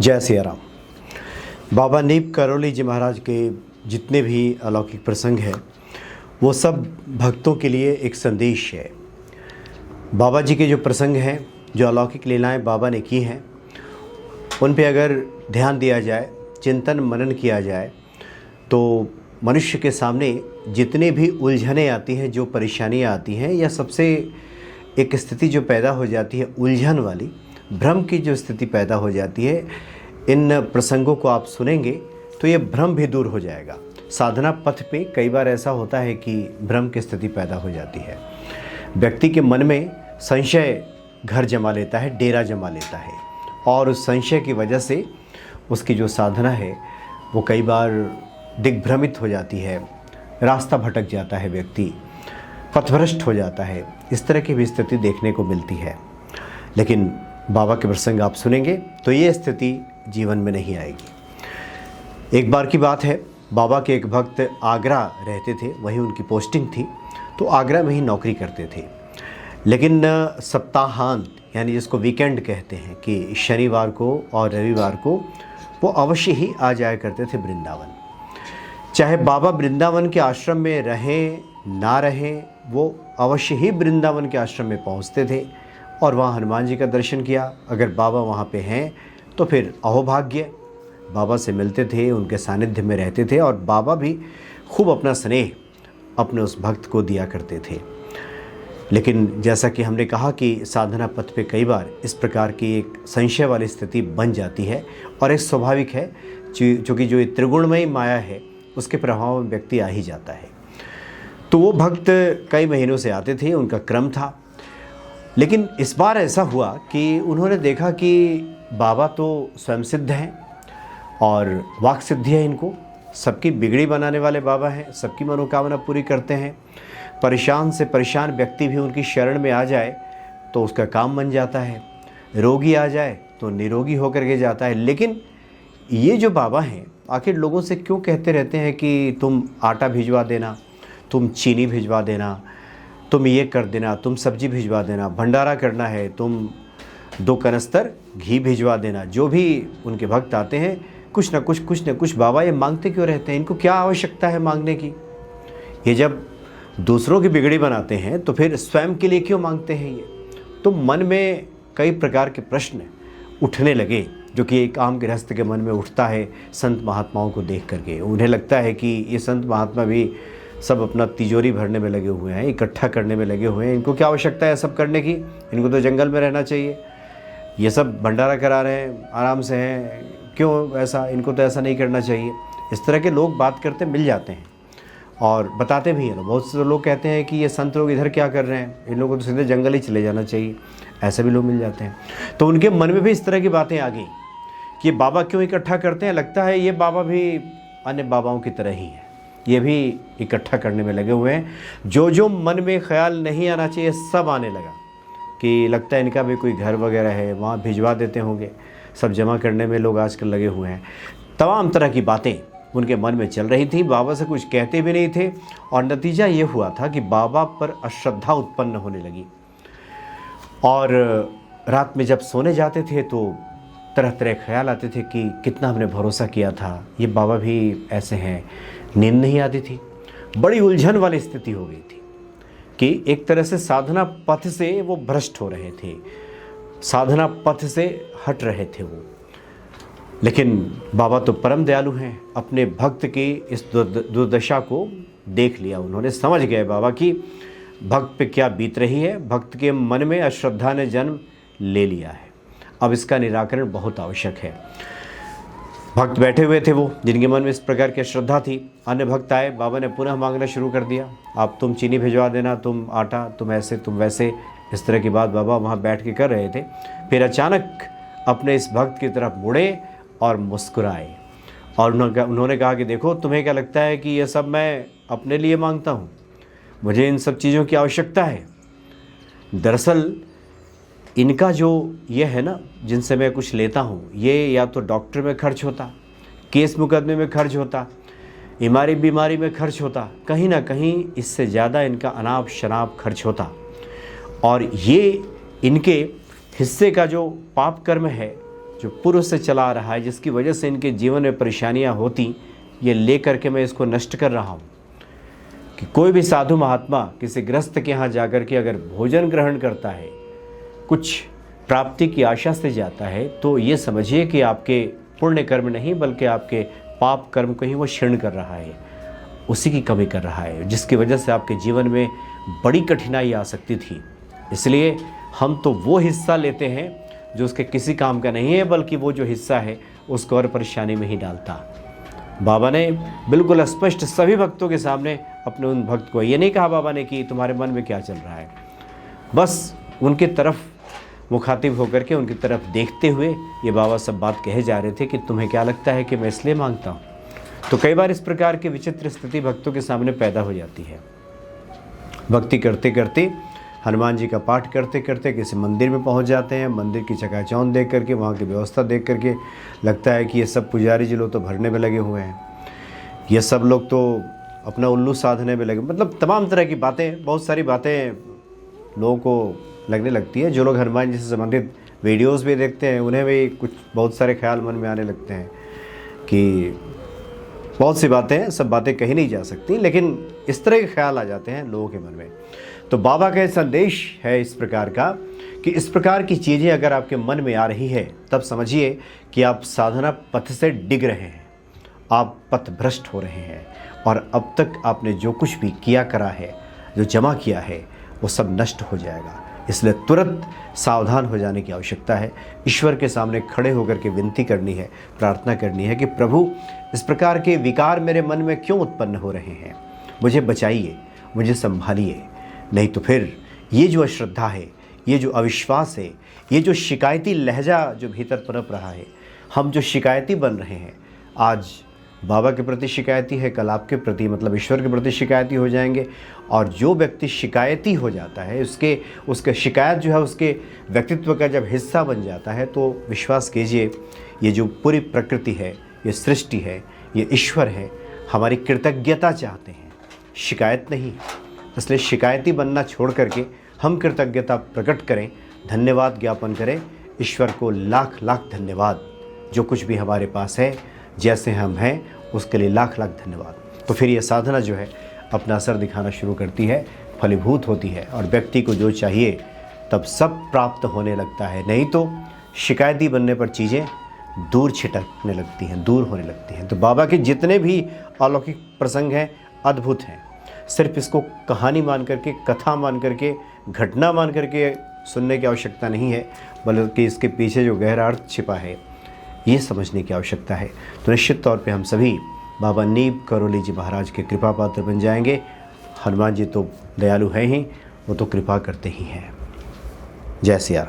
जय सिया राम। बाबा नीप करौली जी महाराज के जितने भी अलौकिक प्रसंग हैं वो सब भक्तों के लिए एक संदेश है। बाबा जी के जो प्रसंग हैं, जो अलौकिक लीलाएं बाबा ने की हैं, उन पे अगर ध्यान दिया जाए, चिंतन मनन किया जाए तो मनुष्य के सामने जितने भी उलझनें आती हैं, जो परेशानियां आती हैं, या सबसे एक स्थिति जो पैदा हो जाती है उलझन वाली, भ्रम की जो स्थिति पैदा हो जाती है, इन प्रसंगों को आप सुनेंगे तो ये भ्रम भी दूर हो जाएगा। साधना पथ पे कई बार ऐसा होता है कि भ्रम की स्थिति पैदा हो जाती है, व्यक्ति के मन में संशय घर जमा लेता है, डेरा जमा लेता है, और उस संशय की वजह से उसकी जो साधना है वो कई बार दिग्भ्रमित हो जाती है, रास्ता भटक जाता है, व्यक्ति पथभ्रष्ट हो जाता है। इस तरह की भी स्थिति देखने को मिलती है। लेकिन बाबा के प्रसंग आप सुनेंगे तो ये स्थिति जीवन में नहीं आएगी। एक बार की बात है, बाबा के एक भक्त आगरा रहते थे, वहीं उनकी पोस्टिंग थी, तो आगरा में ही नौकरी करते थे। लेकिन सप्ताहांत यानी जिसको वीकेंड कहते हैं कि शनिवार को और रविवार को वो अवश्य ही आ जाया करते थे वृंदावन। चाहे बाबा वृंदावन के आश्रम में रहें ना रहें, वो अवश्य ही वृंदावन के आश्रम में पहुंचते थे और वहाँ हनुमान जी का दर्शन किया। अगर बाबा वहाँ पे हैं तो फिर अहोभाग्य, बाबा से मिलते थे, उनके सानिध्य में रहते थे, और बाबा भी खूब अपना स्नेह अपने उस भक्त को दिया करते थे। लेकिन जैसा कि हमने कहा कि साधना पथ पे कई बार इस प्रकार की एक संशय वाली स्थिति बन जाती है, और एक स्वाभाविक है क्योंकि जो त्रिगुणमयी माया है उसके प्रभाव में व्यक्ति आ ही जाता है। तो वो भक्त कई महीनों से आते थे, उनका क्रम था। लेकिन इस बार ऐसा हुआ कि उन्होंने देखा कि बाबा तो स्वयं सिद्ध हैं और वाक सिद्धि है इनको, सबकी बिगड़ी बनाने वाले बाबा हैं, सबकी मनोकामना पूरी करते हैं। परेशान से परेशान व्यक्ति भी उनकी शरण में आ जाए तो उसका काम बन जाता है, रोगी आ जाए तो निरोगी होकर के जाता है। लेकिन ये जो बाबा हैं आखिर लोगों से क्यों कहते रहते हैं कि तुम आटा भिजवा देना, तुम चीनी भिजवा देना, तुम ये कर देना, तुम सब्जी भिजवा देना, भंडारा करना है, तुम 2 कनस्तर घी भिजवा देना। जो भी उनके भक्त आते हैं कुछ न कुछ बाबा ये मांगते क्यों रहते हैं? इनको क्या आवश्यकता है मांगने की? ये जब दूसरों की बिगड़ी बनाते हैं तो फिर स्वयं के लिए क्यों मांगते हैं ये? तो मन में कई प्रकार के प्रश्न उठने लगे, जो कि एक आम गृहस्थ के मन में उठता है संत महात्माओं को देख करके। उन्हें लगता है कि ये संत महात्मा भी सब अपना तिजोरी भरने में लगे हुए हैं, इकट्ठा करने में लगे हुए हैं, इनको क्या आवश्यकता है सब करने की? इनको तो जंगल में रहना चाहिए। ये सब भंडारा करा रहे हैं, आराम से हैं, क्यों ऐसा? इनको तो ऐसा नहीं करना चाहिए। इस तरह के लोग बात करते मिल जाते हैं और बताते भी हैं। बहुत से लोग कहते हैं कि ये संत लोग इधर क्या कर रहे हैं, इन लोगों को तो सीधे जंगल ही चले जाना चाहिए। ऐसे भी लोग मिल जाते हैं। तो उनके मन में भी इस तरह की बातें आ गई कि बाबा क्यों इकट्ठा करते हैं? लगता है ये बाबा भी अन्य बाबाओं की तरह ही है, ये भी इकट्ठा करने में लगे हुए हैं। जो मन में ख्याल नहीं आना चाहिए सब आने लगा कि लगता है इनका भी कोई घर वगैरह है, वहाँ भिजवा देते होंगे, सब जमा करने में लोग आजकल लगे हुए हैं। तमाम तरह की बातें उनके मन में चल रही थी, बाबा से कुछ कहते भी नहीं थे, और नतीजा ये हुआ था कि बाबा पर अश्रद्धा उत्पन्न होने लगी। और रात में जब सोने जाते थे तो तरह तरह ख्याल आते थे कि कितना हमने भरोसा किया था, ये बाबा भी ऐसे हैं। नींद नहीं आती थी, बड़ी उलझन वाली स्थिति हो गई थी कि एक तरह से साधना पथ से वो भ्रष्ट हो रहे थे, साधना पथ से हट रहे थे वो। लेकिन बाबा तो परम दयालु हैं, अपने भक्त की इस दुर्दशा को देख लिया उन्होंने, समझ गए बाबा की भक्त पे क्या बीत रही है। भक्त के मन में अश्रद्धा ने जन्म ले लिया है, अब इसका निराकरण बहुत आवश्यक है। भक्त बैठे हुए थे वो, जिनके मन में इस प्रकार की श्रद्धा थी। अन्य भक्त आए, बाबा ने पुनः मांगना शुरू कर दिया, आप तुम चीनी भिजवा देना, तुम आटा, तुम ऐसे तुम वैसे, इस तरह की बात बाबा वहाँ बैठ के कर रहे थे। फिर अचानक अपने इस भक्त की तरफ मुड़े और मुस्कुराए, और उन्होंने कहा कि देखो, तुम्हें क्या लगता है कि ये सब मैं अपने लिए मांगता हूँ? मुझे इन सब चीज़ों की आवश्यकता है। दरअसल इनका जो ये है ना, जिनसे मैं कुछ लेता हूँ, ये या तो डॉक्टर में खर्च होता, केस मुकदमे में खर्च होता, बीमारी में खर्च होता, कहीं ना कहीं इससे ज़्यादा इनका अनाप शनाप खर्च होता। और ये इनके हिस्से का जो पाप कर्म है जो पूर्व से चला आ रहा है, जिसकी वजह से इनके जीवन में परेशानियां होती, ये लेकर के मैं इसको नष्ट कर रहा हूँ। कि कोई भी साधु महात्मा किसी गृहस्थ के यहाँ जाकर के अगर भोजन ग्रहण करता है, कुछ प्राप्ति की आशा से जाता है, तो ये समझिए कि आपके पुण्य कर्म नहीं बल्कि आपके पाप कर्म को ही वो क्षीण कर रहा है, उसी की कमी कर रहा है, जिसकी वजह से आपके जीवन में बड़ी कठिनाई आ सकती थी। इसलिए हम तो वो हिस्सा लेते हैं जो उसके किसी काम का नहीं है, बल्कि वो जो हिस्सा है उसको और परेशानी में ही डालता। बाबा ने बिल्कुल स्पष्ट सभी भक्तों के सामने अपने उन भक्त को ये नहीं कहा बाबा ने कि तुम्हारे मन में क्या चल रहा है, बस उनकी तरफ मुखातिब होकर के उनकी तरफ देखते हुए ये बाबा सब बात कहे जा रहे थे कि तुम्हें क्या लगता है कि मैं इसलिए मांगता हूँ। तो कई बार इस प्रकार की विचित्र स्थिति भक्तों के सामने पैदा हो जाती है। भक्ति करते करते, हनुमान जी का पाठ करते करते किसी मंदिर में पहुंच जाते हैं। मंदिर की चकाचौंध देख करके, वहाँ की व्यवस्था देख करके लगता है कि ये सब पुजारी जी लोग तो भरने में लगे हुए हैं, ये सब लोग तो अपना उल्लू साधने में लगे, मतलब तमाम तरह की बातें, बहुत सारी बातें लोगों को लगने लगती है। जो लोग हनुमान जी से संबंधित वीडियोस भी देखते हैं, उन्हें भी कुछ बहुत सारे ख्याल मन में आने लगते हैं कि बहुत सी बातें हैं, सब बातें कही नहीं जा सकती, लेकिन इस तरह के ख्याल आ जाते हैं लोगों के मन में। तो बाबा का संदेश है इस प्रकार का कि इस प्रकार की चीज़ें अगर आपके मन में आ रही है, तब समझिए कि आप साधना पथ से डिग रहे हैं, आप पथ भ्रष्ट हो रहे हैं, और अब तक आपने जो कुछ भी किया करा है, जो जमा किया है, वो सब नष्ट हो जाएगा। इसलिए तुरंत सावधान हो जाने की आवश्यकता है। ईश्वर के सामने खड़े होकर के विनती करनी है, प्रार्थना करनी है कि प्रभु, इस प्रकार के विकार मेरे मन में क्यों उत्पन्न हो रहे हैं, मुझे बचाइए, मुझे संभालिए, नहीं तो फिर ये जो अश्रद्धा है, ये जो अविश्वास है, ये जो शिकायती लहजा जो भीतर पनप रहा है, हम जो शिकायती बन रहे हैं, आज बाबा के प्रति शिकायती है, कल आपके प्रति मतलब ईश्वर के प्रति शिकायती हो जाएंगे। और जो व्यक्ति शिकायती हो जाता है, उसके शिकायत जो है उसके व्यक्तित्व का जब हिस्सा बन जाता है, तो विश्वास कीजिए ये जो पूरी प्रकृति है, ये सृष्टि है, ये ईश्वर है, हमारी कृतज्ञता चाहते हैं, शिकायत नहीं। इसलिए शिकायती बनना छोड़ करके हम कृतज्ञता प्रकट करें, धन्यवाद ज्ञापन करें, ईश्वर को लाख लाख धन्यवाद, जो कुछ भी हमारे पास है, जैसे हम हैं, उसके लिए लाख लाख धन्यवाद। तो फिर ये साधना जो है अपना असर दिखाना शुरू करती है, फलीभूत होती है, और व्यक्ति को जो चाहिए तब सब प्राप्त होने लगता है। नहीं तो शिकायती बनने पर चीज़ें दूर छिटकने लगती हैं, दूर होने लगती हैं। तो बाबा के जितने भी अलौकिक प्रसंग हैं, अद्भुत हैं। सिर्फ इसको कहानी मान करके, कथा मान करके, घटना मान करके सुनने की आवश्यकता नहीं है, बल्कि इसके पीछे जो गहरा अर्थ छिपा है, ये समझने की आवश्यकता है। तो निश्चित तौर पे हम सभी बाबा नीब करोली जी महाराज के कृपा पात्र बन जाएंगे। हनुमान जी तो दयालु हैं ही, वो तो कृपा करते ही हैं। जय सिया राम।